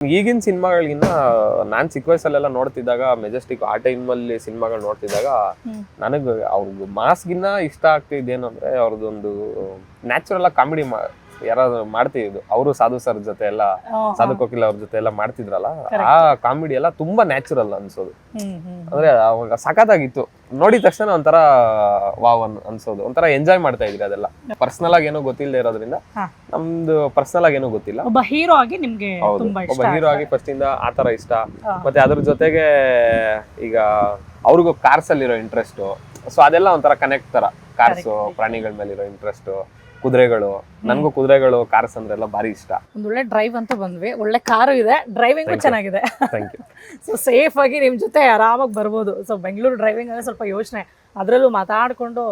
ಈಗಿನ ಸಿನಿಮಾಗಳಿಗಿನ್ನ ನಾನ್ ಚಿಕ್ಕ ವಯಸ್ಸಲ್ಲೆಲ್ಲ ನೋಡ್ತಿದ್ದಾಗ ಮೆಜೆಸ್ಟಿಕ್ ಆ ಟೈಮಲ್ಲಿ ಸಿನಿಮಾಗಳು ನೋಡ್ತಿದ್ದಾಗ ನನಗೆ ಅವ್ರಿಗೆ ಮಾಸ್ಗಿನ್ನ ಇಷ್ಟ ಆಗ್ತಿದ್ದೇನು ಅಂದ್ರೆ ಅವ್ರದ್ದೊಂದು ನ್ಯಾಚುರಲ್ ಆಗಿ ಕಾಮಿಡಿ ಯಾರಾದ್ರು ಮಾಡ್ತಿದ್ದು ಅವರು ಸಾಧು ಸರ್ ಜೊತೆ ಎಲ್ಲ ಸಾಧು ಕೋಕಿಲ ಅವ್ರ ಜೊತೆ ಎಲ್ಲ ಮಾಡ್ತಿದ್ರಲ್ಲ ಆ ಕಾಮಿಡಿ ಎಲ್ಲ ತುಂಬಾ ನ್ಯಾಚುರಲ್ ಅನ್ಸೋದು. ಅಂದ್ರೆ ಅವಾಗ ಸಖತ್ತಾಗಿತ್ತು, ನೋಡಿದ ತಕ್ಷಣ ಒಂಥರ ವಾವ್ ಅನ್ಸೋದು, ಒಂಥರ ಎಂಜಾಯ್ ಮಾಡ್ತಾ ಇದ್ರಿ. ಅದೆಲ್ಲ ಪರ್ಸನಲ್ ಆಗಿ ಏನೋ ಗೊತ್ತಿಲ್ಲದೆ ಇರೋದ್ರಿಂದ ನಮ್ದು ಪರ್ಸನಲ್ ಆಗಿ ಏನೋ ಗೊತ್ತಿಲ್ಲ. ಒಬ್ಬ ಹೀರೋ ಆಗಿ ನಿಮ್ಗೆ ಒಬ್ಬ ಹೀರೋ ಆಗಿ ಫಸ್ಟ್ ಇಂದ ಆತರ ಇಷ್ಟ. ಮತ್ತೆ ಅದ್ರ ಜೊತೆಗೆ ಈಗ ಅವ್ರಿಗೂ ಕಾರ್ಸ್ ಅಲ್ಲಿ ಇರೋ ಇಂಟ್ರೆಸ್ಟ್, ಸೊ ಅದೆಲ್ಲ ಒಂಥರ ಕನೆಕ್ಟ್ ತರ. ಕಾರ್ಸ್, ಪ್ರಾಣಿಗಳ ಮೇಲೆ ಇರೋ ಇಂಟ್ರೆಸ್ಟ್, ಕುದುರೆಗಳು. ನನ್ಗೂ ಕುದುರೆಗಳು, ಕಾರ್ಸ್ ಅಂದ್ರೆ ಎಲ್ಲ ಭಾರಿ ಇಷ್ಟ. ಒಂದ್ ಒಳ್ಳೆ ಡ್ರೈವ್ ಅಂತ ಬಂದ್ವಿ, ಒಳ್ಳೆ ಕಾರು ಇದೆ, ಡ್ರೈವಿಂಗ್ ಚೆನ್ನಾಗಿದೆ. Thank you. ಸೊ ಸೇಫ್ ಆಗಿ ನಿಮ್ ಜೊತೆ ಆರಾಮಾಗಿ ಬರ್ಬೋದು. ಸೊ ಬೆಂಗಳೂರು ಡ್ರೈವಿಂಗ್ ಅಂದ್ರೆ ಸ್ವಲ್ಪ ಯೋಚನೆ, ಅದ್ರಲ್ಲೂ ಮಾತಾಡ್ಕೊಂಡು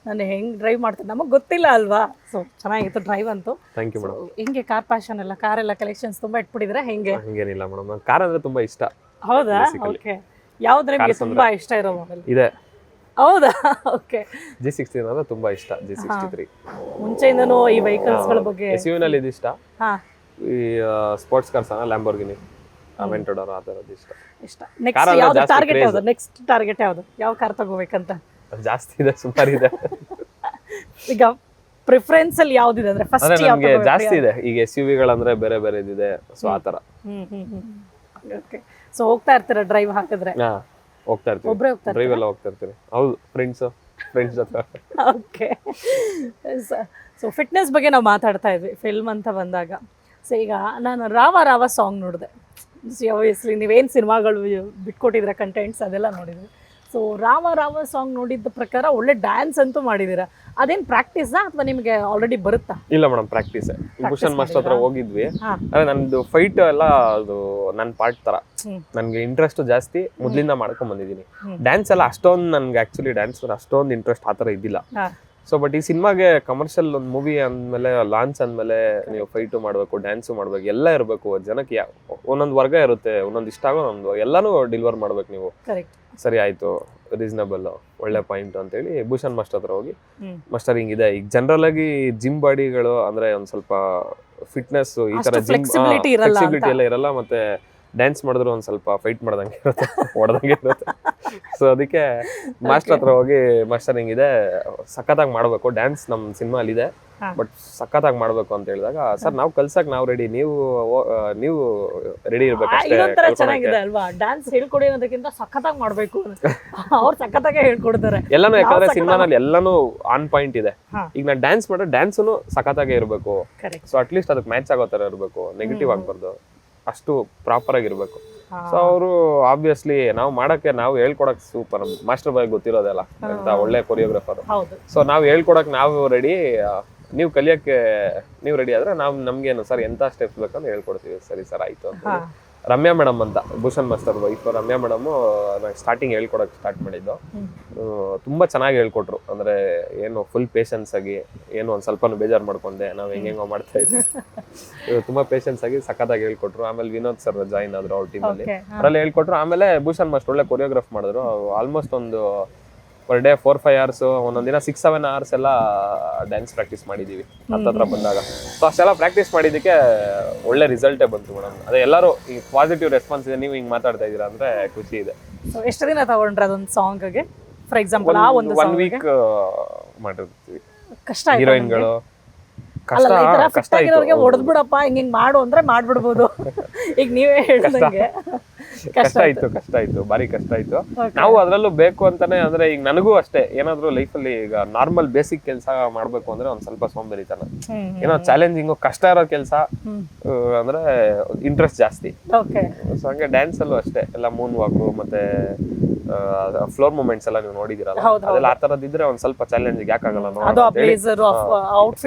ನಾನು ಹೆಂಗ್ ಡ್ರೈವ್ ಮಾಡ್ತೀನಿ ನಮಗ್ ಗೊತ್ತಿಲ್ಲ ಅಲ್ವಾ. ಸೊ ಚೆನ್ನಾಗಿತ್ತು ಡ್ರೈವ್ ಅಂತೂ. Thank you madam. ಹೆಂಗೆ ಕಾರ್ ಪ್ಯಾಷನ್ ಎಲ್ಲ, ಕಾರೆಲ್ಲ ಕಲೆಕ್ಷನ್ಸ್ ತುಂಬಾ ಇಟ್ಬಿಟ್ಟಿದ್ರೆ ಹೆಂಗೆ? ಹಂಗೇನಿಲ್ಲ ಮೇಡಮ್, ಕಾರ್ ಅಂದ್ರೆ ತುಂಬಾ ಇಷ್ಟ. ಹೌದಾ? ಓಕೆ. ಯಾವ್ದು ನಿಮ್ಗೆ ತುಂಬಾ ಇಷ್ಟ ಇರೋ ಮೊಬೈಲ್ ಇದೆ? ಹೌದಾ? ಓಕೆ. G60 ಅಂದ್ರೆ ತುಂಬಾ ಇಷ್ಟ. G63 ಮುಂಚೆಯಿಂದನೂ ಈ ವೆಹಿಕಲ್ಸ್ ಗಳ ಬಗ್ಗೆ SUV ನಲ್ಲಿ ಇದು ಇಷ್ಟ. ಹಾ, ಈ ಸ್ಪೋರ್ಟ್ಸ್ ಕಾರ್ಸ್ ಅನ್ನ ಲ್ಯಾಂಬೋರ್ಗಿನಿ, ಅವೆಂಟಡೋರ್ ಆ ತರದ್ದು ಇಷ್ಟ. ನೆಕ್ಸ್ಟ್ ಯಾವ್ದು ಟಾರ್ಗೆಟ್ ಯಾವ್ದು? ನೆಕ್ಸ್ಟ್ ಟಾರ್ಗೆಟ್ ಯಾವ್ದು? ಯಾವ ಕಾರ್ ತಗೋಬೇಕಂತ? ಜಾಸ್ತಿ ಇದೆ, ಸುಮಾರು ಇದೆ. ಈಗ ಪ್ರಿಫರೆನ್ಸ್ ಅಲ್ಲಿ ಯಾವ್ದಿದೆ ಅಂದ್ರೆ ಫಸ್ಟ್ ನಮ್ಗೆ ಜಾಸ್ತಿ ಇದೆ. ಈಗ SUV ಗಳಂದ್ರೆ ಬೇರೆ ಬೇರೆ ಇದೆ, ಸೊ ಆ ತರ. ಓಕೆ. ಸೊ ಹೋಗ್ತಾ ಇರ್ತೀರಾ ಡ್ರೈವ್ ಹಾಕಿದ್ರೆ? ಹೋಗ್ತಾ ಇರ್ತೀವಿ, ಒಬ್ರೇ ಹೋಗ್ತಾ ಡ್ರೈವ್ ಎಲ್ಲ ಹೋಗ್ತಾ ಇರ್ತೀವಿ. ಹೌದು, ಫ್ರೆಂಡ್ಸ್ ಜೊತೆ. ಓಕೆ. ಸೊ ಫಿಟ್ನೆಸ್ ಬಗ್ಗೆ ನಾವು ಮಾತಾಡ್ತಾ ಇದ್ವಿ ಫಿಲ್ಮ್ ಅಂತ ಬಂದಾಗ. ಸೊ ಈಗ ನಾನು ರಾವ ರಾವ ಸಾಂಗ್ ನೋಡಿದೆ. ಆಬ್ವಿಯಸ್ಲಿ ನೀವೇನು ಸಿನಿಮಾಗಳು ಬಿಟ್ಕೊಟ್ಟಿದ್ರೆ ಕಂಟೆಂಟ್ಸ್ ಅದೆಲ್ಲ ನೋಡಿದ್ವಿ. ಸೊ ರಾವ ರಾವ ಸಾಂಗ್ ನೋಡಿದ್ದ ಪ್ರಕಾರ ಒಳ್ಳೆ ಡ್ಯಾನ್ಸ್ ಅಂತೂ ಮಾಡಿದ್ದೀರಾ. ಅದೇನು ಪ್ರಾಕ್ಟೀಸಾ ಅಥವಾ ನಿಮಗೆ ಆಲ್ರೆಡಿ ಬರುತ್ತಾ? ಇಲ್ಲ ಮೇಡಮ್, ಪ್ರಾಕ್ಟೀಸ್. ಭೂಷಣ್ ಮಾಸ್ಟರ್ ಹತ್ರ ಹೋಗಿದ್ವಿ. ನಂದು ಫೈಟ್ ಎಲ್ಲ ಅದು ನನ್ನ ಪಾರ್ಟ್ ತರ. ನನ್ಗೆ ಇಂಟ್ರೆಸ್ಟ್ ಜಾಸ್ತಿ, ಮೊದ್ಲಿಂದ ಮಾಡ್ಕೊಂಡ್ ಬಂದಿದ್ದೀನಿ. ಡ್ಯಾನ್ಸ್ ಎಲ್ಲ ಅಷ್ಟೊಂದು ನನ್ಗೆ ಆಕ್ಚುಲಿ ಡ್ಯಾನ್ಸ್ ಅಷ್ಟೊಂದು ಇಂಟ್ರೆಸ್ಟ್ ಆ ತರ ಇದ್ದಿಲ್ಲ. ಸೊ ಬಟ್ ಈ ಸಿನಿಮಾಗೆ ಕಮರ್ಷಿಯಲ್ ಒಂದು ಮೂವಿ ಅಂದ್ಮೇಲೆ, ಲಾಂಚ್ ಅಂದ್ಮೇಲೆ ನೀವು ಫೈಟು ಮಾಡ್ಬೇಕು, ಡ್ಯಾನ್ಸು ಮಾಡ್ಬೇಕು, ಎಲ್ಲ ಇರಬೇಕು. ಜನಕ್ಕೆ ಒಂದೊಂದು ವರ್ಗ ಇರುತ್ತೆ, ಒಂದೊಂದು ಇಷ್ಟ ಆಗೋ ಒಂದು ಎಲ್ಲಾನು ಡೆಲಿವರ್ ಮಾಡ್ಬೇಕು ನೀವು. ಸರಿ ಆಯ್ತು, ರೀಸನಬಲ್, ಒಳ್ಳೆ ಪಾಯಿಂಟ್ ಅಂತೇಳಿ ಭೂಷಣ್ ಮಾಸ್ಟರ್ ಹತ್ರ ಹೋಗಿ, ಮಾಸ್ಟರ್ ಹಿಂಗಿದೆ. ಈಗ ಜನರಲ್ ಆಗಿ ಜಿಮ್ ಬಾಡಿಗಳು ಅಂದ್ರೆ ಒಂದ್ ಸ್ವಲ್ಪ ಫಿಟ್ನೆಸ್ ಈ ತರ ಜಿಮ್ ಫ್ಲೆಕ್ಸಿಬಿಲಿಟಿ ಎಲ್ಲ ಇರಲ್ಲ. ಮತ್ತೆ ಡ್ಯಾನ್ಸ್ ಮಾಡಿದ್ರು ಒಂದ್ ಸ್ವಲ್ಪ ಫೈಟ್ ಮಾಡ್ದಂಗೆ ಇರುತ್ತೆ, ಹೊಡೆದಂಗೆ ಇರುತ್ತೆ. ಸೊ ಅದಕ್ಕೆ ಮಾಸ್ಟರ್ ಹತ್ರ ಹೋಗಿ, ಮಾಸ್ಟರ್ ಹಿಂಗಿದೆ, ಸಖತ್ತಾಗಿ ಮಾಡ್ಬೇಕು ಡ್ಯಾನ್ಸ್, ನಮ್ ಸಿನಿಮಾ ಅಲ್ಲಿ ಇದೆ, ಬಟ್ ಸಖತ್ತಾಗಿ ಮಾಡ್ಬೇಕು ಅಂತ ಹೇಳಿದಾಗ, ಸರ್ ನಾವು ಕಲ್ಸಕ್ ನಾವು ರೆಡಿ, ನೀವು ರೆಡಿ ಇರ್ಬೇಕು. ಚೆನ್ನಾಗಿದೆ ಅಲ್ವಾ? ಡ್ಯಾನ್ಸ್ ಹೇಳ್ಕೊಡಿ ಅನ್ನೋದಕ್ಕಿಂತ ಸಖತ್ತಾಗಿ ಮಾಡ್ಬೇಕು, ಅವ್ರು ಸಖತ್ತಾಗೆ ಹೇಳ್ಕೊಡ್ತಾರೆ ಎಲ್ಲಾನು. ಯಾಕಂದ್ರೆ ಸಿನಿಮಾನಲ್ಲಿ ಎಲ್ಲಾನು ಆನ್ ಪಾಯಿಂಟ್ ಇದೆ. ಈಗ ನಾ ಡ್ಯಾನ್ಸ್ ಮಾಡೋ ಡ್ಯಾನ್ಸು ಸಖತ್ತಾಗೆ ಇರ್ಬೇಕು. ಸೊ ಅಟ್ಲೀಸ್ಟ್ ಅದಕ್ಕೆ ಮ್ಯಾಚ್ ಆಗೋ ತರ ಇರ್ಬೇಕು, ನೆಗೆಟಿವ್ ಆಗ್ಬಾರ್ದು, ಅಷ್ಟು ಪ್ರಾಪರ್ ಆಗಿರ್ಬೇಕು. ಸೊ ಅವರು ಆಬ್ವಿಯಸ್ಲಿ ನಾವು ಮಾಡಕ್ಕೆ, ನಾವು ಹೇಳ್ಕೊಡಕ್ ಸೂಪರ್ ಮಾಸ್ಟರ್ ಬಾಯ್ ಗೊತ್ತಿರೋದಲ್ಲ ಅಂತ ಒಳ್ಳೆ ಕೊರಿಯೋಗ್ರಾಫರ್. ಸೊ ನಾವು ಹೇಳ್ಕೊಡಕ್ ನಾವು ರೆಡಿ, ನೀವು ಕಲಿಯಕ್ಕೆ ನೀವು ರೆಡಿ ಆದ್ರೆ ನಮ್ಗೇನು ಸರ್ ಎಂತ ಸ್ಟೆಪ್ಸ್ ಬೇಕಂತ ಹೇಳ್ಕೊಡ್ತೀವಿ. ಸರಿ ಸರ್ ಆಯ್ತು ಅಂತ. ರಮ್ಯಾ ಮೇಡಮ್ ಅಂತ, Bhushan master wife Ramya madam, ನಾನು ಸ್ಟಾರ್ಟಿಂಗ್ ಹೇಳ್ಕೊಡಕ್ ಸ್ಟಾರ್ಟ್ ಮಾಡಿದ್ದು. ತುಂಬಾ ಚೆನ್ನಾಗಿ ಹೇಳ್ಕೊಟ್ರು. ಅಂದ್ರೆ ಏನು ಫುಲ್ ಪೇಷನ್ಸ್ ಆಗಿ, ಏನು ಒಂದ್ ಸ್ವಲ್ಪನೂ ಬೇಜಾರು ಮಾಡ್ಕೊಂಡೆ, ನಾವ್ ಹೆಂಗೋ ಮಾಡ್ತಾ ಇದ್ವಿ. ತುಂಬಾ ಪೇಷನ್ಸ್ ಆಗಿ ಸಖತ್ತಾಗಿ ಹೇಳ್ಕೊಟ್ರು. ಆಮೇಲೆ ವಿನೋದ್ ಸರ್ ಜಾಯಿನ್ ಆದ್ರು ಅವ್ರ ಟೀಮ್ ಅಲ್ಲಿ, ಅವರೆಲ್ಲ ಹೇಳ್ಕೊಟ್ರು. ಆಮೇಲೆ ಭೂಷಣ್ ಮಾಸ್ಟರ್ ಒಳ್ಳೆ ಕೊರಿಯೋಗ್ರಾಫ್ ಮಾಡಿದ್ರು. ಆಲ್ಮೋಸ್ಟ್ ಒಂದು ಪರ್ ಡೇ 4-5 hours, ಒಂದೊಂದಿನ 6-7 hours ಎಲ್ಲ ಡ್ಯಾನ್ಸ್ ಪ್ರಾಕ್ಟೀಸ್ ಮಾಡಿದೀವಿ ಹತ್ರ ಬಂದಾಗ. ಸೊ ಅಷ್ಟೆಲ್ಲ ಪ್ರಾಕ್ಟೀಸ್ ಮಾಡಿದ್ದಕ್ಕೆ ಒಳ್ಳೆ ರಿಸಲ್ಟೇ ಬಂತು ಮೇಡಮ್. ಅದೇ ಎಲ್ಲರೂ ಈ ಪಾಸಿಟಿವ್ ರೆಸ್ಪಾನ್ಸ್ ಇದೆ, ನೀವು ಹಿಂಗ್ ಮಾತಾಡ್ತಾ ಇದೀರಾ ಅಂದ್ರೆ ಖುಷಿ ಇದೆ. ಎಷ್ಟು ದಿನ ತಗೊಂಡ್ರೆ ಅದೊಂದು ಸಾಂಗ್ಗೆ? ಫಾರ್ ಎಕ್ಸಾಂಪಲ್ ಆ ಒಂದು 1 week ಮಾಡಿರ್ತೀವಿ. ಕಷ್ಟ ಹೀರೋಯಿನ್ಗಳು ಕಷ್ಟ ಆಗಿರೋರಿಗೆ ಹೊಡೆದ್ ಬಿಡಪ್ಪ ಹಿಂಗ್ ಮಾಡು ಅಂದ್ರೆ ಮಾಡ್ಬಿಡ್ಬೋದು. ಈಗ ನೀವೇ ಹೇಳ್ದಂಗೆ ಕಷ್ಟ ಆಯ್ತು, ಬಾರಿ ಕಷ್ಟ ಆಯ್ತು. ನಾವು ಅದ್ರಲ್ಲೂ ಬೇಕು ಅಂತಾನೆ, ಅಂದ್ರೆ ಈಗ ನನಗೂ ಅಷ್ಟೇ, ಏನಾದ್ರು ಲೈಫಲ್ಲಿ ಈಗ ನಾರ್ಮಲ್ ಬೇಸಿಕ್ ಕೆಲಸ ಮಾಡ್ಬೇಕು ಅಂದ್ರೆ ಒಂದ್ ಸ್ವಲ್ಪ ಸೋಂಬೇರಿತನ, ಏನೋ ಚಾಲೆಂಜಿಂಗು ಕಷ್ಟ ಇರೋ ಕೆಲಸ ಅಂದ್ರೆ ಇಂಟ್ರೆಸ್ಟ್ ಜಾಸ್ತಿ. ಸೊ ಹಂಗೆ ಡ್ಯಾನ್ಸ್ ಅಲ್ಲೂ ಅಷ್ಟೇ, ಎಲ್ಲ ಮೂನ್ ವಾಕು ಮತ್ತೆ ಫ್ಲೋರ್ ಮೂಮೆಂಟ್ಸ್ ಎಲ್ಲ ನೀವು ನೋಡಿದಿರಲ್ಲ, ಅದೆಲ್ಲ ಆ ತರದಿದ್ರೆ ಒಂದ್ ಸ್ವಲ್ಪ ಚಾಲೆಂಜ್ ಯಾಕಾಗಲ್ಲ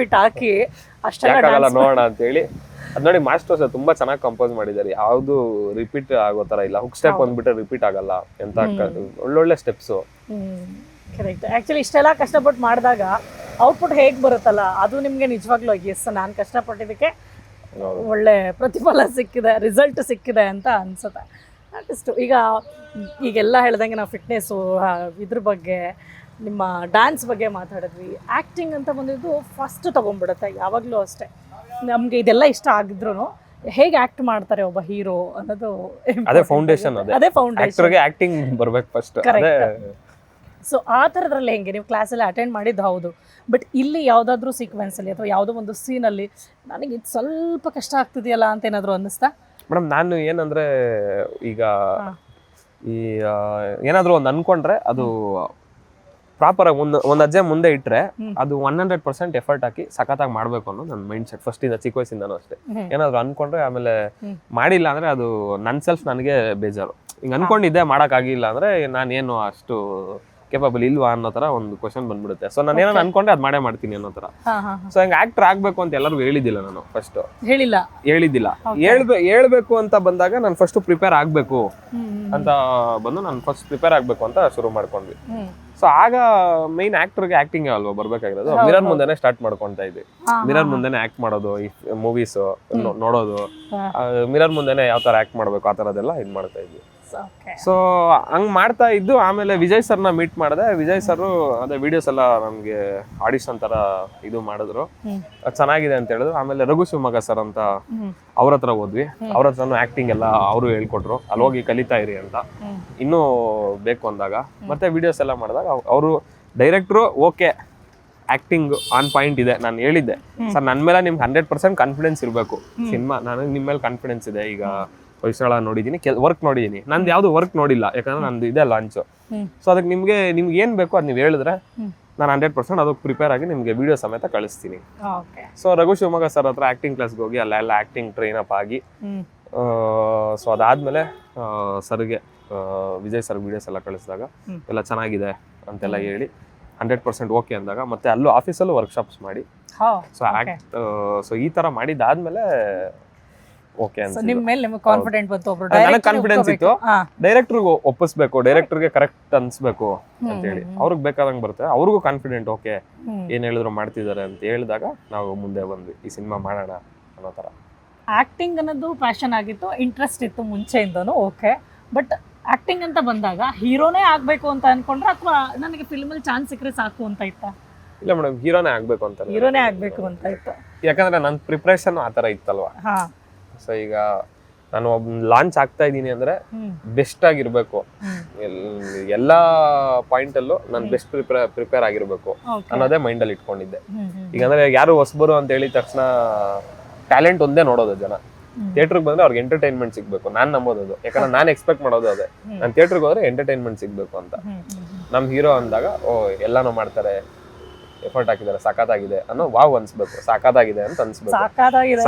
ನೋಡೋಣ ಅಂತ ಹೇಳಿ ಅದ್ ನೋಡಿ. ಮಾಸ್ಟರ್ಸ್ ತುಂಬಾ ಚೆನ್ನಾಗಿ ಕಂಪೋಸ್ ಮಾಡಿದ್ದಾರೆ, ಯಾವ್ದು ರಿಪೀಟ್ ಆಗೋ ತರ ಇಲ್ಲ. ಹುಕ್ ಸ್ಟೆಪ್ ಬಂದ್ಬಿಟ್ರೆ ರಿಪೀಟ್ ಆಗಲ್ಲ, ಎಂತ ಒಳ್ಳೊಳ್ಳೆ ಸ್ಟೆಪ್ಸ್. ಕರೆಕ್ಟ್. ಆಕ್ಚುಲಿ ಇಷ್ಟೆಲ್ಲ ಕಷ್ಟಪಟ್ಟು ಮಾಡಿದಾಗ ಔಟ್ಪುಟ್ ಹೇಗ್ ಬರುತ್ತಲ್ಲ, ಅದು ನಿಮ್ಗೆ ನಿಜವಾಗ್ಲೂ ಎಸ್ ನಾನು ಕಷ್ಟಪಟ್ಟಿದ್ದಕ್ಕೆ ಒಳ್ಳೆ ಪ್ರತಿಫಲ ಸಿಕ್ಕಿದೆ, ರಿಸಲ್ಟ್ ಸಿಕ್ಕಿದೆ ಅಂತ ಅನ್ಸುತ್ತೆ. ಅಷ್ಟು ಈಗೆಲ್ಲ ಹೇಳ್ದಂಗೆ ನಾವು ಫಿಟ್ನೆಸ್ಸು, ಇದ್ರ ಬಗ್ಗೆ, ನಿಮ್ಮ ಡ್ಯಾನ್ಸ್ ಬಗ್ಗೆ ಮಾತಾಡಿದ್ವಿ. ಆ್ಯಕ್ಟಿಂಗ್ ಅಂತ ಬಂದಿದ್ದು ಫಸ್ಟ್ ತೊಗೊಂಡ್ಬಿಡುತ್ತೆ ಯಾವಾಗಲೂ ಅಷ್ಟೇ. ನಮಗೆ ಇದೆಲ್ಲ ಇಷ್ಟ ಆಗಿದ್ರು ಹೇಗೆ ಆಕ್ಟ್ ಮಾಡ್ತಾರೆ ಒಬ್ಬ ಹೀರೋ ಅನ್ನೋದು ಅದೇ ಫೌಂಡೇಶನ್, ಅದೇ ಫೌಂಡೇಶನ್. ಆಕ್ಟರ್ಗೆ ಆಕ್ಟಿಂಗ್ ಬರ್ಬೇಕು ಫಸ್ಟ್. ಅದೇ ಸೊ ಆ ಥರದ್ರಲ್ಲಿ ಹೆಂಗೆ ನೀವು ಕ್ಲಾಸಲ್ಲಿ ಅಟೆಂಡ್ ಮಾಡಿದ್ದು ಹೌದು, ಬಟ್ ಇಲ್ಲಿ ಯಾವುದಾದ್ರೂ ಸೀಕ್ವೆನ್ಸಲ್ಲಿ ಅಥವಾ ಯಾವುದೋ ಒಂದು ಸೀನಲ್ಲಿ ನನಗೆ ಇದು ಸ್ವಲ್ಪ ಕಷ್ಟ ಆಗ್ತಿದೆಯಲ್ಲ ಅಂತ ಏನಾದರೂ ಅನ್ನಿಸ್ತಾ? ಮೇಡಮ್ ನಾನು ಏನಂದ್ರೆ ಈಗ ಈ ಏನಾದರೂ ಒಂದು ಅನ್ಕೊಂಡ್ರೆ ಅದು ಪ್ರಾಪರ್ ಆಗಿ ಒಂದು ಅಜ್ಜೆ ಮುಂದೆ ಇಟ್ಟರೆ ಅದು 100% ಎಫರ್ಟ್ ಹಾಕಿ ಸಖತ್ತಾಗಿ ಮಾಡಬೇಕು ಅನ್ನೋ ನನ್ನ ಮೈಂಡ್ ಸೆಟ್ ಫಸ್ಟಿಂದ, ಚಿಕ್ಕ ವಯಸ್ಸಿಂದನೂ ಅಷ್ಟೇ. ಏನಾದರೂ ಅನ್ಕೊಂಡ್ರೆ ಆಮೇಲೆ ಮಾಡಿಲ್ಲ ಅಂದರೆ ಅದು ನನ್ನ ಸೆಲ್ಫ್ ನನಗೆ ಬೇಜಾರು. ಹಿಂಗೆ ಅನ್ಕೊಂಡಿದ್ದೆ ಮಾಡೋಕ್ಕಾಗಿಲ್ಲ ಅಂದರೆ ನಾನೇನು ಅಷ್ಟು ಕೇಪಬಲ್ ಇಲ್ವಾ ಅನ್ನೋ ಥರ ಒಂದು ಕ್ವಶನ್ ಬಂದ್ಬಿಡುತ್ತೆ. ಸೊ ನಾನು ಏನೋ ಅನ್ಕೊಂಡೆ ಅದು ಮಾಡೇ ಮಾಡ್ತೀನಿ ಅನ್ನೋ ಥರ. ಸೊ ಹಂಗೆ ಆಕ್ಟರ್ ಆಗಬೇಕು ಅಂತ ಎಲ್ಲರಿಗೂ ಹೇಳಿದ್ದಿಲ್ಲ ನಾನು ಫಸ್ಟ್. ಹೇಳಿದ್ದಿಲ್ಲ. ಹೇಳ್ಬೇಕು ಅಂತ ಬಂದಾಗ ನಾನು ಫಸ್ಟ್ ಪ್ರಿಪೇರ್ ಆಗಬೇಕು ಅಂತ ಬಂದು ನಾನು ಫಸ್ಟ್ ಪ್ರಿಪೇರ್ ಆಗಬೇಕು ಅಂತ ಶುರು ಮಾಡ್ಕೊಂಡ್ವಿ. ಸೊ ಆಗ ಮೈನ್ ಆಕ್ಟರ್ಗೆ ಆಕ್ಟಿಂಗ್ ಅಲ್ವಾ ಬರ್ಬೇಕಾಗಿರೋದು. ಮಿರರ್ ಮುಂದೆನೆ ಸ್ಟಾರ್ಟ್ ಮಾಡ್ಕೊಂತ ಇದ್ವಿ. ಮಿರರ್ ಮುಂದೆನೆ ಆಕ್ಟ್ ಮಾಡೋದು, ಈ ಮೂವೀಸ್ ನೋಡೋದು, ಮಿರರ್ ಮುಂದೆನೆ ಯಾವ ತರ ಆಕ್ಟ್ ಮಾಡ್ಬೇಕು ಆ ತರದೆಲ್ಲ ಇದ್ ಮಾಡ್ತಾ ಇದ್ವಿ. ಸೊ ಹಂಗ್ ಮಾಡ್ತಾ ಇದ್ದು ಆಮೇಲೆ ವಿಜಯ್ ಸರ್ನ ಮೀಟ್ ಮಾಡಿದೆ. ವಿಜಯ್ ಸರ್ ಅದೇ ವಿಡಿಯೋಸ್ ಎಲ್ಲ ನಮ್ಗೆ ಆಡಿಷನ್ ತರ ಇದು ಮಾಡಿದ್ರು, ಚೆನ್ನಾಗಿದೆ ಅಂತ ಹೇಳಿದ್ರು. ಆಮೇಲೆ ರಘು ಶಿವಮೊಗ್ಗ ಸರ್ ಅಂತ ಅವ್ರ ಹತ್ರ ಹೋದ್ವಿ. ಅವ್ರ ಹತ್ರನು ಆಕ್ಟಿಂಗ್ ಎಲ್ಲ ಅವರು ಹೇಳ್ಕೊಟ್ರು, ಅಲ್ಲಿ ಹೋಗಿ ಕಲಿತಾ ಇರಿ ಅಂತ. ಇನ್ನೂ ಬೇಕು ಅಂದಾಗ ಮತ್ತೆ ವಿಡಿಯೋಸ್ ಎಲ್ಲ ಮಾಡಿದಾಗ ಅವರು ಡೈರೆಕ್ಟ್ರು ಓಕೆ ಆಕ್ಟಿಂಗ್ ಆನ್ ಪಾಯಿಂಟ್ ಇದೆ. ನಾನು ಹೇಳಿದ್ದೆ ಸರ್ ನನ್ನ ಮೇಲೆ ನಿಮ್ಗೆ 100% ಕಾನ್ಫಿಡೆನ್ಸ್ ಇರಬೇಕು. ಸಿನಿಮಾ ನನಗೆ ನಿಮ್ಮ ಮೇಲೆ ಕಾನ್ಫಿಡೆನ್ಸ್ ಇದೆ. ಈಗ ಹೊಯ್ಸಳ ನೋಡಿದೀನಿ, ವರ್ಕ್ ನೋಡಿದೀನಿ, ನಂದು ಯಾವ್ದು ವರ್ಕ್ ನೋಡಿಲ್ಲ ಯಾಕಂದ್ರೆ ನಂದು ಇದೆ ಲಾಂಚ್. ಸೊ ಅದಕ್ಕೆ ನಿಮ್ಗೆ ಏನ್ ಬೇಕು ಅದ್ ನೀವು ಹೇಳಿದ್ರೆ ನಾನು 100% ಅದಕ್ಕೆ ಪ್ರಿಪೇರ್ ಆಗಿ ನಿಮ್ಗೆ ವಿಡಿಯೋ ಸಮೇತ ಕಳಿಸ್ತೀನಿ. ಸೊ ರಘು ಶಿವಮೊಗ್ಗ ಸರ್ ಹತ್ರ ಆಕ್ಟಿಂಗ್ ಕ್ಲಾಸ್ಗೆ ಹೋಗಿ ಅಲ್ಲೆಲ್ಲ ಆಕ್ಟಿಂಗ್ ಟ್ರೈನ್ ಅಪ್ ಆಗಿ, ಸೊ ಅದಾದ್ಮೇಲೆ ಸರ್ಗೆ ವಿಜಯ್ ಸರ್ ವಿಡಿಯೋಸ್ ಎಲ್ಲ ಕಳಿಸಿದಾಗ ಎಲ್ಲ ಚೆನ್ನಾಗಿದೆ ಅಂತೆಲ್ಲ ಹೇಳಿ 100% ಓಕೆ ಅಂದಾಗ ಮತ್ತೆ ಅಲ್ಲೂ ಆಫೀಸಲ್ಲೂ ವರ್ಕ್ಶಾಪ್ಸ್ ಮಾಡಿ ಸೊ ಈ ತರ ಮಾಡಿದಾದ್ಮೇಲೆ ಓಕೆ ಅಂತ ನಿಮ್ಮ ಮೇಲೆ ನಿಮಗೆ ಕಾನ್ಫಿಡೆಂಟ್ ಬಂತು. ಒಬ್ರು ನನಗೆ ಕಾನ್ಫಿಡೆನ್ಸ್ ಇತ್ತು, ಡೈರೆಕ್ಟರ್ಗೆ ಒಪ್ಪಿಸ್ಬೇಕು, ಡೈರೆಕ್ಟರ್ಗೆ ಕರೆಕ್ಟ್ ಅನ್ಸ್ಬೇಕು ಅಂತ ಹೇಳಿ ಅವ್ರಿಗೆ ಬೇಕಾದಂಗೆ ಬರುತ್ತೆ. ಅವ್ರಿಗೂ ಕಾನ್ಫಿಡೆಂಟ್ ಓಕೆ ಏನ್ ಹೇಳಿದ್ರು ಮಾಡ್ತಿದ್ದಾರೆ ಅಂತ ಹೇಳಿದಾಗ ನಾವು ಮುಂದೆ ಬಂದ್ವಿ ಈ ಸಿನಿಮಾ ಮಾಡೋಣ ಅನ್ನೋ ತರ. ಆಕ್ಟಿಂಗ್ ಅನ್ನೋದು ಪ್ಯಾಷನ್ ಆಗಿತ್ತು, ಇಂಟ್ರೆಸ್ಟ್ ಇತ್ತು ಮುಂಚೆಯಿಂದನೂ ಓಕೆ. ಬಟ್ ಆಕ್ಟಿಂಗ್ ಅಂತ ಬಂದಾಗ ಹೀರೋನೇ ಆಗ್ಬೇಕು ಅಂತ ಅನ್ಕೊಂಡ್ರೆ ಅಥವಾ ನನಗೆ ಫಿಲ್ಮಲ್ಲಿ ಚಾನ್ಸ್ ಸಿಕ್ಕರೆ ಸಾಕು ಅಂತ ಇತ್ತಾ? ಇಲ್ಲ ಮೇಡಮ್, ಹೀರೋನೇ ಆಗ್ಬೇಕು ಅಂತ. ಹೀರೋನೇ ಆಗ್ಬೇಕು ಅಂತ ಇತ್ತು ಯಾಕಂದ್ರೆ ನನ್ನ ಪ್ರಿಪ್ರೇಷನ್ ಆ ತರ ಇತ್ತಲ್ವಾ. ಸೊ ಈಗ ನಾನು ಲಾಂಚ್ ಆಗ್ತಾ ಇದ್ದೀನಿ ಅಂದ್ರೆ ಬೆಸ್ಟ್ ಆಗಿರ್ಬೇಕು, ಎಲ್ಲಾ ಪಾಯಿಂಟ್ ಅಲ್ಲೂ ನಾನು ಬೆಸ್ಟ್ ಪ್ರಿಪೇರ್ ಆಗಿರ್ಬೇಕು ಅನ್ನೋದೇ ಮೈಂಡ್ ಅಲ್ಲಿ ಇಟ್ಕೊಂಡಿದ್ದೆ. ಈಗ ಅಂದ್ರೆ ಯಾರು ಹೊಸಬರು ಅಂತ ಹೇಳಿದ ತಕ್ಷಣ ಟ್ಯಾಲೆಂಟ್ ಒಂದೇ ನೋಡೋದು ಜನ. ಥಿಯೇಟರ್ಗೆ ಬಂದ್ರೆ ಅವ್ರಿಗೆ ಎಂಟರ್ಟೈನ್ಮೆಂಟ್ ಸಿಗ್ಬೇಕು, ನಾನ್ ನಂಬೋದು ಅದು. ಯಾಕಂದ್ರೆ ನಾನು ಎಕ್ಸ್ಪೆಕ್ಟ್ ಮಾಡೋದು ಅದೇ, ನಾನು ಥಿಯೇಟರ್ಗೆ ಹೋದ್ರೆ ಎಂಟರ್ಟೈನ್ಮೆಂಟ್ ಸಿಗ್ಬೇಕು ಅಂತ. ನಮ್ ಹೀರೋ ಅಂದಾಗ ಎಲ್ಲಾನು ಮಾಡ್ತಾರೆ, ಎಫರ್ಟ್ ಹಾಕಿದ್ದಾರೆ, ಸಖತ್ತಾಗಿದೆ ಅನ್ನೋ ವಾವ್ ಅನ್ಸ್ಬೇಕು, ಸಖತ್ತಾಗಿದೆ ಅಂತ ಅನ್ಸ್ಬೇಕು.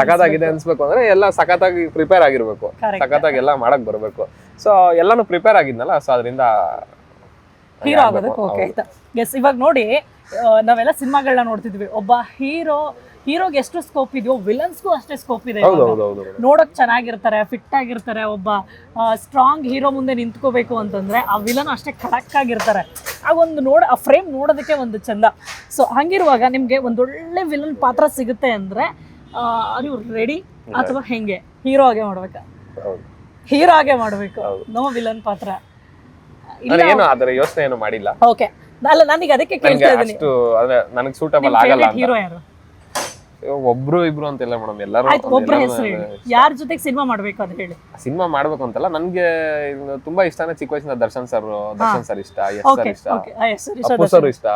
ಸಖತ್ತಾಗಿದೆ ಅನ್ಸ್ಬೇಕು ಅಂದ್ರೆ ಎಲ್ಲ ಸಖತ್ತಾಗಿ ಪ್ರಿಪೇರ್ ಆಗಿರ್ಬೇಕು, ಸಖತ್ತಾಗಿ ಎಲ್ಲ ಮಾಡಕ್ ಬರ್ಬೇಕು. ಸೊ ಎಲ್ಲಾನು ಪ್ರಿಪೇರ್ ಆಗಿದ್ನಲ್ಲ, ಸೊ ಅದರಿಂದ ಹೀರೋ ಆಗೋದಕ್ಕೆ ಓಕೆ ಆಯ್ತಾ. ಎಸ್, ಇವಾಗ ನೋಡಿ ನಾವೆಲ್ಲ ಸಿನಿಮಾಗಳನ್ನ ನೋಡ್ತಿದ್ವಿ, ಒಬ್ಬ ಹೀರೋಗೆ ಎಷ್ಟು ಸ್ಕೋಪ್ ಇದೆಯೋ ವಿಲನ್ಸ್ಗೂ ಅಷ್ಟೇ ಸ್ಕೋಪ್ ಇದೆ. ನೋಡಕ್ ಚೆನ್ನಾಗಿರ್ತಾರೆ, ಫಿಟ್ ಆಗಿರ್ತಾರೆ. ಒಬ್ಬ ಸ್ಟ್ರಾಂಗ್ ಹೀರೋ ಮುಂದೆ ನಿಂತ್ಕೋಬೇಕು ಅಂತಂದ್ರೆ ಆ ವಿಲನ್ ಅಷ್ಟೇ ಖಡಕ್ ಆಗಿರ್ತಾರೆ. ಆ ಫ್ರೇಮ್ ನೋಡೋದಕ್ಕೆ ಒಂದು ಚಂದ. ಸೊ ಹಂಗಿರುವಾಗ ನಿಮ್ಗೆ ಒಂದೊಳ್ಳೆ ವಿಲನ್ ಪಾತ್ರ ಸಿಗುತ್ತೆ ಅಂದ್ರೆ ಆರ್ ಯು ರೆಡಿ ಅಥವಾ ಹೆಂಗೆ? ಹೀರೋ ಆಗೇ ಮಾಡ್ಬೇಕಾ? ಹೀರೋ ಆಗೇ ಮಾಡ್ಬೇಕು, ನೋ ವಿಲನ್ ಪಾತ್ರ ಯೋಚನೆ ಏನು ಮಾಡಿಲ್ಲ. ಓಕೆ, ಅಲ್ಲ ನನಗೆ ಅದಕ್ಕೆ ಕೇಳ್ತಾ ಇದ್ದೀನಿ, ನನಗೆ ಸೂಟಬಲ್ ಆಗಲ್ಲ. ಹೀರೋ ಯಾರು? ಒಬ್ರು ಇಬ್ರು ಅಂತಿಲ್ಲ ಮೇಡಮ್, ಎಲ್ಲರೂ ಒಬ್ಬರ ಹೆಸರು ಹೇಳಿ. ಯಾರ ಜೊತೆಗೆ ಸಿನಿಮಾ ಮಾಡ್ಬೇಕು ಅಂತ ಹೇಳಿ. ಸಿನಿಮಾ ಮಾಡ್ಬೇಕು ಅಂತಲ್ಲ, ನನ್ಗೆ ತುಂಬಾ ಇಷ್ಟನೇ ಚಿಕ್ಕ ವಯಸ್ಸಿನ ದರ್ಶನ್ ಸರ್ ಇಷ್ಟ, ಅಪ್ಪು ಸರ್ ಇಷ್ಟ.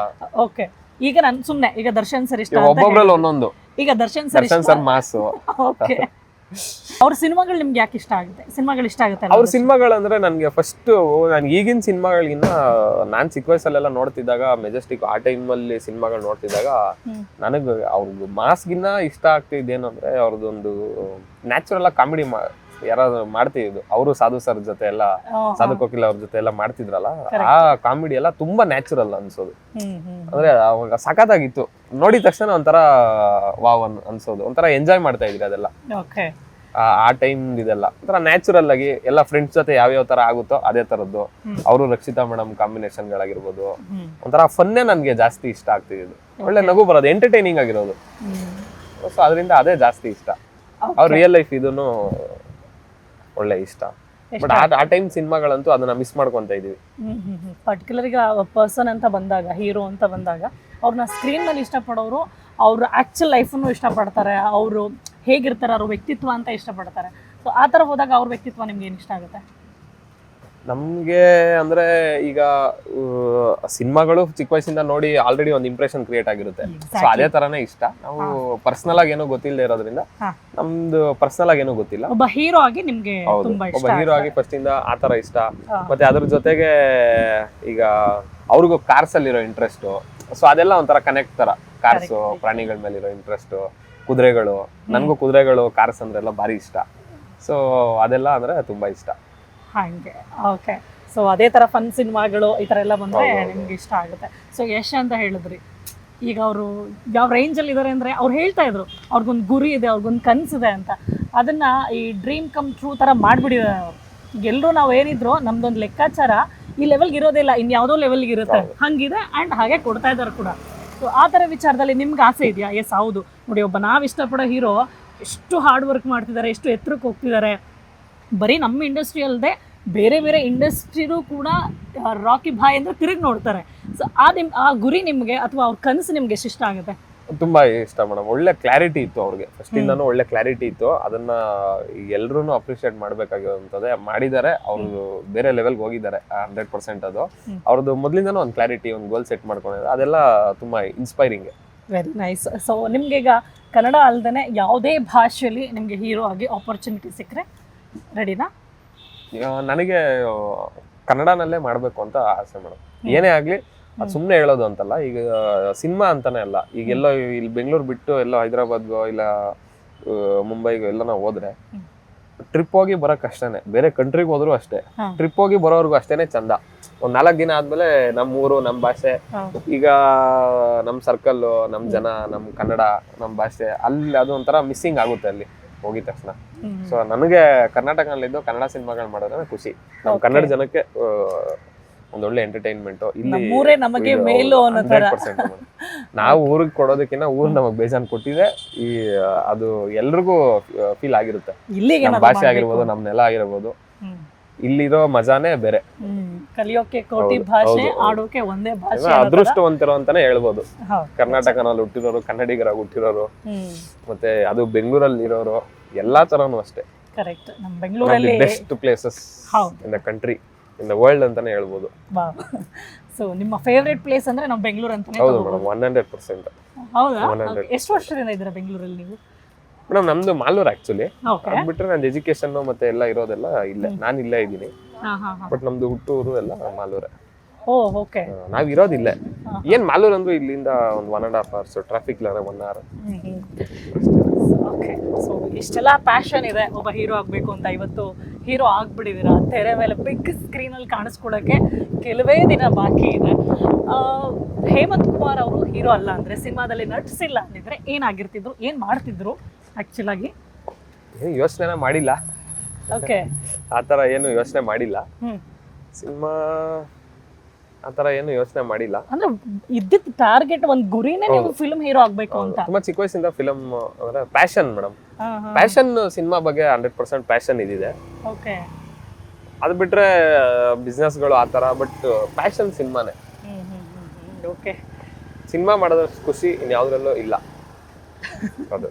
ಓಕೆ, ಈಗ ನಾನು ಸುಮ್ನೆ ಈಗ ದರ್ಶನ್ ಸರ್ ಇಷ್ಟ, ಒಬ್ಬೊಬ್ರಲ್ಲಿ ಒಂದೊಂದು. ಈಗ ದರ್ಶನ್ ಸರ್ ಮಾಸು. ಓಕೆ, ಅವ್ರ ಸಿನಿಮಾಗಳು ನಿಮ್ಗೆ ಯಾಕೆ ಇಷ್ಟ ಆಗುತ್ತೆ? ಸಿನಿಮಾಗಳು ಇಷ್ಟ ಆಗುತ್ತೆ ಅವ್ರ ಸಿನಿಮಾಗಳಂದ್ರೆ ನನ್ಗೆ ಫಸ್ಟ್ ನನ್ಗೆ ಈಗಿನ ಸಿನಿಮಾಗಳಿಗಿನ್ನ ನಾನ್ ಚಿಕ್ಕ ವಯಸ್ಸಲ್ಲೆಲ್ಲ ನೋಡ್ತಿದ್ದಾಗ, ಮೆಜೆಸ್ಟಿಕ್ ಆ ಟೈಮ್ ಅಲ್ಲಿ ಸಿನಿಮಾಗಳು ನೋಡ್ತಿದ್ದಾಗ ನನಗ್ ಅವ್ರದ್ದು ಮಾಸ್ಗಿನ್ನ ಇಷ್ಟ ಆಗ್ತಿದ್ದೇನು ಅಂದ್ರೆ ಅವ್ರದ್ದೊಂದು ನ್ಯಾಚುರಲ್ ಆಗಿ ಕಾಮಿಡಿ ಯಾರಾದ್ರು ಮಾಡ್ತಿದ್ದು. ಅವರು ಸಾಧು ಸರ್ ಜೊತೆ ಎಲ್ಲ, ಸಾಧು ಕೋಕಿಲ ಅವ್ರ ಜೊತೆ ಎಲ್ಲ ಮಾಡ್ತಿದ್ರಲ್ಲ, ಆ ಕಾಮಿಡಿ ಎಲ್ಲ ತುಂಬಾ ನ್ಯಾಚುರಲ್ ಅನ್ಸೋದು. ಅಂದ್ರೆ ಅವಾಗ ಸಖತ್ತಾಗಿತ್ತು, ನೋಡಿದ ತಕ್ಷಣ ಒಂಥರ ವಾವ್ ಅನ್ಸೋದು, ಒಂಥರ ಎಂಜಾಯ್ ಮಾಡ್ತಾ ಇದ್ರಿ ಅದೆಲ್ಲ. ಆ ಟೈಮ್ ಇದೆಲ್ಲ ಒಂಥರ ನ್ಯಾಚುರಲ್ ಆಗಿ ಎಲ್ಲ ಫ್ರೆಂಡ್ಸ್ ಜೊತೆ ಯಾವ್ಯಾವ ತರ ಆಗುತ್ತೋ ಅದೇ ತರದ್ದು. ಅವರು ರಕ್ಷಿತಾ ಮೇಡಮ್ ಕಾಂಬಿನೇಷನ್ ಗಳಾಗಿರ್ಬೋದು, ಒಂಥರ ಫನ್ನೇ ನನ್ಗೆ ಜಾಸ್ತಿ ಇಷ್ಟ ಆಗ್ತಿದ್ದು. ಒಳ್ಳೆ ನಗು ಬರೋದು, ಎಂಟರ್ಟೈನಿಂಗ್ ಆಗಿರೋದು. ಸೊ ಅದರಿಂದ ಅದೇ ಜಾಸ್ತಿ ಇಷ್ಟ. ಅವ್ರ ರಿಯಲ್ ಲೈಫ್ ಇದನ್ನು ಒಳ್ಳೆ ಇಷ್ಟ. ಬಟ್ ಆ ಟೈಮ್ ಸಿನಿಮಾಗಳಂತೂ ಅದನ್ನ ಮಿಸ್ ಮಾಡ್ಕೊಂತ ಇದೀವಿ. ಪರ್ಟಿಕ್ಯುಲರ್ ಈಗ ಪರ್ಸನ್ ಅಂತ ಬಂದಾಗ, ಹೀರೋ ಅಂತ ಬಂದಾಗ ಅವ್ರನ್ನ ಸ್ಕ್ರೀನ್ ನಲ್ಲಿ ಇಷ್ಟಪಡೋರು ಅವ್ರ ಆಕ್ಚುಲ್ ಲೈಫನ್ನು ಇಷ್ಟಪಡ್ತಾರೆ. ಅವರು ಹೇಗಿರ್ತಾರೆ ಅವ್ರ ವ್ಯಕ್ತಿತ್ವ ಅಂತ ಇಷ್ಟಪಡ್ತಾರೆ. ಸೊ ಆ ಥರ ಹೋದಾಗ ಅವ್ರ ವ್ಯಕ್ತಿತ್ವ ನಿಮ್ಗೆ ಏನು ಇಷ್ಟ ಆಗುತ್ತೆ? ನಮ್ಗೆ ಅಂದ್ರೆ ಈಗ ಸಿನಿಮಾಗಳು ಚಿಕ್ಕ ವಯಸ್ಸಿಂದ ನೋಡಿ ಆಲ್ರೆಡಿ ಒಂದು ಇಂಪ್ರೆಷನ್ ಕ್ರಿಯೇಟ್ ಆಗಿರುತ್ತೆ. ಸೊ ಅದೇ ತರನೇ ಇಷ್ಟ. ನಾವು ಪರ್ಸನಲ್ ಆಗಿ ಏನೋ ಗೊತ್ತಿಲ್ಲದೆ ಇರೋದ್ರಿಂದ ನಮ್ದು ಪರ್ಸನಲ್ ಆಗಿ ಏನೋ ಗೊತ್ತಿಲ್ಲ. ಒಬ್ಬ ಹೀರೋ ಆಗಿ ನಿಮ್ಗೆ ತುಂಬಾ ಒಬ್ಬ ಹೀರೋ ಆಗಿ ಫಸ್ಟ್ ಇಂದ ಆ ತರ ಇಷ್ಟ. ಮತ್ತೆ ಅದ್ರ ಜೊತೆಗೆ ಈಗ ಅವ್ರಿಗೂ ಕಾರ್ಸ್ ಅಲ್ಲಿರೋ ಇಂಟ್ರೆಸ್ಟ್, ಸೊ ಅದೆಲ್ಲ ಒಂಥರ ಕನೆಕ್ಟ್ ತರ. ಕಾರ್ಸ್, ಪ್ರಾಣಿಗಳ ಮೇಲೆ ಇರೋ ಇಂಟ್ರೆಸ್ಟ್, ಕುದುರೆಗಳು. ನನ್ಗೂ ಕುದುರೆಗಳು, ಕಾರ್ಸ್ ಅಂದ್ರೆ ಎಲ್ಲ ಭಾರಿ ಇಷ್ಟ. ಸೊ ಅದೆಲ್ಲ ಅಂದ್ರೆ ತುಂಬಾ ಇಷ್ಟ. ಹಾಗೆ ಓಕೆ. ಸೊ ಅದೇ ಥರ ಫನ್ ಸಿನಿಮಾಗಳು ಈ ಥರ ಎಲ್ಲ ಬಂದರೆ ನಿಮ್ಗೆ ಇಷ್ಟ ಆಗುತ್ತೆ. ಸೊ ಯಶ್ ಅಂತ ಹೇಳಿದ್ರಿ, ಈಗ ಅವರು ಯಾವ ರೇಂಜಲ್ಲಿ ಇದ್ದಾರೆ ಅಂದರೆ ಅವ್ರು ಹೇಳ್ತಾ ಇದ್ರು ಅವ್ರಿಗೊಂದು ಗುರಿ ಇದೆ, ಅವ್ರಿಗೊಂದು ಕನಸಿದೆ ಅಂತ. ಅದನ್ನು ಈ ಡ್ರೀಮ್ ಕಮ್ ಟ್ರೂ ಥರ ಮಾಡಿಬಿಟ್ಟಿದ್ದಾರೆ ಅವರು. ಈಗ ಎಲ್ಲರೂ ನಾವು ಏನಿದ್ರು ನಮ್ದೊಂದು ಲೆಕ್ಕಾಚಾರ ಈ ಲೆವೆಲ್ಗೆ ಇರೋದಿಲ್ಲ, ಇನ್ಯಾವುದೋ ಲೆವೆಲ್ಗೆ ಇರುತ್ತೆ, ಹಂಗಿದೆ. ಆ್ಯಂಡ್ ಹಾಗೆ ಕೊಡ್ತಾ ಇದ್ದಾರೆ ಕೂಡ. ಸೊ ಆ ಥರ ವಿಚಾರದಲ್ಲಿ ನಿಮ್ಗೆ ಆಸೆ ಇದೆಯಾ? ಎಸ್ ಹೌದು ನೋಡಿ, ಒಬ್ಬ ನಾವು ಇಷ್ಟಪಡೋ ಹೀರೋ ಎಷ್ಟು ಹಾರ್ಡ್ ವರ್ಕ್ ಮಾಡ್ತಿದ್ದಾರೆ, ಎಷ್ಟು ಎತ್ತರಕ್ಕೆ ಹೋಗ್ತಿದ್ದಾರೆ. ಬರೀ ನಮ್ಮ ಇಂಡಸ್ಟ್ರಿ ಅಲ್ಲದೆ ಬೇರೆ ಬೇರೆ ಇಂಡಸ್ಟ್ರಿನೂ ಕೂಡ ರಾಕಿ ಭಾಯ್ ಅಂದ್ರೆ ತಿರುಗಿ ನೋಡ್ತಾರೆ. ಸೊ ಆ ಗುರಿ ನಿಮಗೆ ಅಥವಾ ಅವ್ರ ಕನಸು ನಿಮ್ಗೆ ಎಷ್ಟು ಇಷ್ಟ ಆಗುತ್ತೆ? ತುಂಬಾ ಇಷ್ಟ ಮೇಡಮ್. ಒಳ್ಳೆ ಕ್ಲಾರಿಟಿ ಇತ್ತು ಅವ್ರಿಗೆ, ಫಸ್ಟ್ ಇಂದಾನು ಒಳ್ಳೆ ಕ್ಲಾರಿಟಿ ಇತ್ತು. ಅದನ್ನ ಎಲ್ರೂ ಅಪ್ರಿಶಿಯೇಟ್ ಮಾಡ್ಬೇಕಾಗಿರೋಂಥದ್ದೇ ಮಾಡಿದ್ದಾರೆ. ಅವರು ಬೇರೆ ಲೆವೆಲ್ಗೆ ಹೋಗಿದ್ದಾರೆ 100%. ಅದು ಅವ್ರದ್ದು ಮೊದಲಿಂದಾನು ಒಂದು ಕ್ಲಾರಿಟಿ, ಒಂದು ಗೋಲ್ ಸೆಟ್ ಮಾಡ್ಕೊಂಡಿದ್ದಾರೆ. ಅದೆಲ್ಲ ತುಂಬಾ ಇನ್ಸ್ಪೈರಿಂಗ್. Very nice. ಸೊ ನಿಮ್ಗೆ ಈಗ ಕನ್ನಡ ಅಲ್ದೇ ಯಾವುದೇ ಭಾಷೆಯಲ್ಲಿ ನಿಮ್ಗೆ ಹೀರೋ ಆಗಿ ಆಪರ್ಚುನಿಟಿ ಸಿಕ್ಕರೆ ರೆಡಿನಾ? ನನಗೆ ಕನ್ನಡನಲ್ಲೇ ಮಾಡ್ಬೇಕು ಅಂತ ಆಸೆ ಮೇಡಮ್. ಏನೇ ಆಗ್ಲಿ ಅದು ಸುಮ್ಮನೆ ಹೇಳೋದು ಅಂತಲ್ಲ. ಈಗ ಸಿನಿಮಾ ಅಂತಾನೆ ಅಲ್ಲ, ಈಗ ಎಲ್ಲೋ ಇಲ್ಲಿ ಬೆಂಗಳೂರು ಬಿಟ್ಟು ಎಲ್ಲೋ ಹೈದರಾಬಾದ್ಗೋ ಇಲ್ಲ ಮುಂಬೈಗೋ ಎಲ್ಲ ನಾವು ಹೋದ್ರೆ ಟ್ರಿಪ್ ಹೋಗಿ ಬರೋಕ್ ಅಷ್ಟೇನೆ. ಬೇರೆ ಕಂಟ್ರಿಗೆ ಹೋದ್ರು ಅಷ್ಟೇ, ಟ್ರಿಪ್ ಹೋಗಿ ಬರೋರ್ಗು ಅಷ್ಟೇನೆ ಚಂದ. ಒಂದ್ 4 ದಿನ ಆದ್ಮೇಲೆ ನಮ್ಮ ಊರು, ನಮ್ಮ ಭಾಷೆ, ಈಗ ನಮ್ಮ ಸರ್ಕಲ್, ನಮ್ಮ ಜನ, ನಮ್ಮ ಕನ್ನಡ, ನಮ್ಮ ಭಾಷೆ ಅಲ್ಲಿ ಅದು ಒಂಥರ ಮಿಸ್ಸಿಂಗ್ ಆಗುತ್ತೆ ಅಲ್ಲಿ ಹೋಗಿದ ತಕ್ಷಣ. ಸೊ ನನಗೆ ಕರ್ನಾಟಕದಲ್ಲಿದ್ದು ಕನ್ನಡ ಸಿನಿಮಾಗಳು ಮಾಡೋದ್ರೆ ಖುಷಿ. ನಮ್ಮ ಕನ್ನಡ ಜನಕ್ಕೆ ಒಂದೊಳ್ಳೆ ಎಂಟರ್ಟೈನ್ಮೆಂಟ್. ಇಲ್ಲಿ ನಮಗೆ ಮೇಲು ಅನ್ನೋ ತರ 100%. ನಾವು ಊರಿಗೆ ಕೊಡೋದಕ್ಕಿಂತ ಊರು ನಮಗ್ ಬೇಜಾನ್ ಕೊಟ್ಟಿದೆ. ಈ ಅದು ಎಲ್ರಿಗೂ ಫೀಲ್ ಆಗಿರುತ್ತೆ. ನಮ್ಮ ಭಾಷೆ ಆಗಿರ್ಬೋದು, ನಮ್ಮ ನೆಲ ಆಗಿರ್ಬೋದು, ಇಲ್ಲಿರೋ ಮಜಾನೇ ಬೇರೆ. ಕಲಿಯೋಕೆ ಕೋಟಿ ಭಾಷೆ, ಆಡೋಕೆ ಒಂದೇ ಭಾಷೆ. ಅದೃಷ್ಟವಂತರು ಅಂತಾನೆ ಹೇಳ್ಬೋದು. ಕರ್ನಾಟಕನಲ್ಲಿ ಹುಟ್ಟಿರೋರು, ಕನ್ನಡಿಗರಾಗಿ ಹುಟ್ಟಿರೋರು, ಮತ್ತೆ ಅದು ಬೆಂಗಳೂರಲ್ಲಿ ಇರೋರು, ಎಲ್ಲಾ ತರನು ಅಷ್ಟೇ. ಕರೆಕ್ಟ್. ನಮ್ಮ ಬೆಂಗಳೂರಲ್ಲಿ best places in the country, in the world ಅಂತಾನೆ ಹೇಳ್ಬೋದು. ಸೊ ನಿಮ್ಮ ಫೇವರೇಟ್ ಪ್ಲೇಸ್ ಅಂದ್ರೆ ನಮ್ಮ ಬೆಂಗಳೂರು ಅಂತಾನೆ? ಹೌದು ಮೇಡಮ್, 100%. ಹೌದಾ? ಎಷ್ಟು ವರ್ಷದಿಂದ ಇದ್ದೀರಾ ಬೆಂಗಳೂರಲ್ಲಿ ನೀವು? ಮೇಡಮ್ ನಮ್ದು ಮಾಲೂರು ಆಕ್ಚುಲಿ. ಬಿಟ್ರೆ ನಂದು ಎಜುಕೇಶನ್ ಮತ್ತೆ ಎಲ್ಲ ಇರೋದೆಲ್ಲ ಇಲ್ಲೇ, ನಾನು ಇಲ್ಲೇ ಇದ್ದೀನಿ. ಬಟ್ ನಮ್ದು ಹುಟ್ಟೂರು ಎಲ್ಲ ಮಾಲೂರೇ. ನಾವ್ ಇರೋದಿಲ್ಲ. ಏನ್ ಮಾಲೂರು ಅಂದ್ರೆ ಇಲ್ಲಿಂದ ಒಂದು 1.5 hours, ಟ್ರಾಫಿಕ್ ಇಲ್ಲಾರೆ 1 hour. ಸೊ ಇಷ್ಟೆಲ್ಲ ಪ್ಯಾಷನ್ ಇದೆ ಒಬ್ಬ ಹೀರೋ ಆಗ್ಬೇಕು ಅಂತ. ಇವತ್ತು ಹೀರೋ ಆಗ್ಬಿಟ್ಟಿದ್ದೀರಾ. ತೆರೆ ಮೇಲೆ ಬಿಗ್ ಸ್ಕ್ರೀನ್ ಅಲ್ಲಿ ಕಾಣಿಸ್ಕೊಳ್ಳೋಕೆ ಕೆಲವೇ ದಿನ ಬಾಕಿ ಇದೆ. ಹೇಮಂತ್ ಕುಮಾರ್ ಅವರು ಹೀರೋ ಅಲ್ಲ ಅಂದ್ರೆ, ಸಿನಿಮಾದಲ್ಲಿ ನಟಿಸಿಲ್ಲ ಅಂದಿದ್ರೆ ಏನಾಗಿರ್ತಿದ್ರು, ಏನ್ ಮಾಡ್ತಿದ್ರು ಆಕ್ಚುಲ್ ಆಗಿ? ಏನು ಯೋಚನೆ ಮಾಡಿಲ್ಲ. ಓಕೆ, ಆತರ ಏನು ಯೋಚನೆ ಮಾಡಿಲ್ಲ. ಸಿನಿಮಾ ಆತರ ಏನು ಯೋಚನೆ ಮಾಡಿಲ್ಲ. ಅಂದ್ರೆ ಇದ್ದಿದ್ ಟಾರ್ಗೆಟ್, ಒಂದ್ ಗುರಿನೇ ನೀವು ಫಿಲ್ಮ್ ಹೀರೋ ಆಗ್ಬೇಕು ಅಂತ. ತುಂಬಾ ಚಿಕ್ಕ ವಯಸ್ಸಿಂದ ಫಿಲ್ಮ್ ಅಂದ್ರೆ ಪ್ಯಾಷನ್ ಮೇಡಮ್. ಪ್ಯಾಷನ್ ಸಿನಿಮಾ ಬಗ್ಗೆ 100% ಪ್ಯಾಷನ್ ಇದಿದೆ. ಓಕೆ, ಅದು ಬಿಟ್ರೆ ಬಿಸ್ನೆಸ್ಗಳು ಆತರ, ಬಟ್ ಪ್ಯಾಷನ್ ಸಿನಿಮಾನೇ. ಓಕೆ, ಸಿನಿಮಾ ಮಾಡೋದ್ರ ಖುಷಿ ಇನ್ಯಾವ್ದ್ರಲ್ಲೂ ಇಲ್ಲ. ಅದು